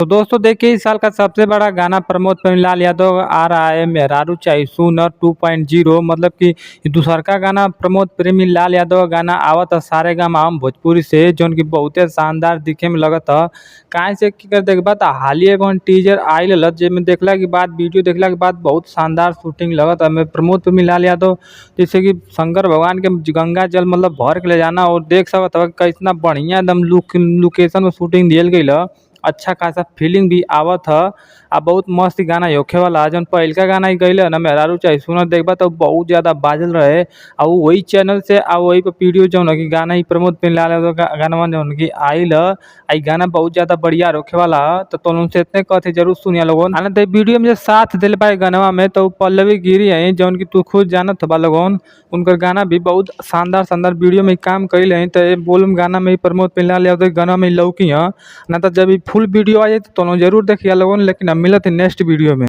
तो दोस्तों देखिए, इस साल का सबसे बड़ा गाना प्रमोद प्रेमीलाल यादव आ रहा है, मेहरारू चाही सुनर 2.0। मतलब कि दूसर का गाना प्रमोद प्रेमीलाल यादव का गाना आवत है सारेगामा भोजपुरी से, जोन की बहुते शानदार दिखे में लगत है। काहे से की कर देख बात हालिए एगो टीजर आइल हल, जेमे देखला के बाद वीडियो देखला के बाद बहुत शानदार शूटिंग लगत है। में प्रमोद प्रेमीलाल यादव जैसे कि शंकर भगवान के गंगा जल मतलब भर के ले जाना, और देख सकत हवा कितना बढ़िया एकदम लोकेशन में शूटिंग दियल गईल ह। अच्छा खासा फीलिंग भी आवत ह। आ बहुत मस्त गाना होखे वाला है। जौन पहिलका गाना ही गईले ना मेहरारू चाही सुनर, देखबा तो बहुत ज्यादा बाजल रहे। आ वही चैनल से आ वही पे वीडियो जौन है कि गाना ही प्रमोद प्रेमीलाल यादव का गाना जौन कि आइल ह। आ इ गाना बहुत ज्यादा बढ़िया होखे वाला है। तो तुम से इतने कहते जरूर सुनिया लोगन। आना तो वीडियो में जो साथ दिल पाए गानवा में, तो पल्लवी गिरी है जौन की तू खुद जानत बा लोगन। उनकर गाना भी बहुत शानदार शानदार वीडियो में काम कइल है। तो ये बोलम गाना में ही प्रमोद प्रेमीलाल यादव के गाना में ही लौकी है ना। तो जब फुल वीडियो आ जाए तो जरूर देखिए लोगन, लेकिन अब मिलत है नेक्स्ट वीडियो में।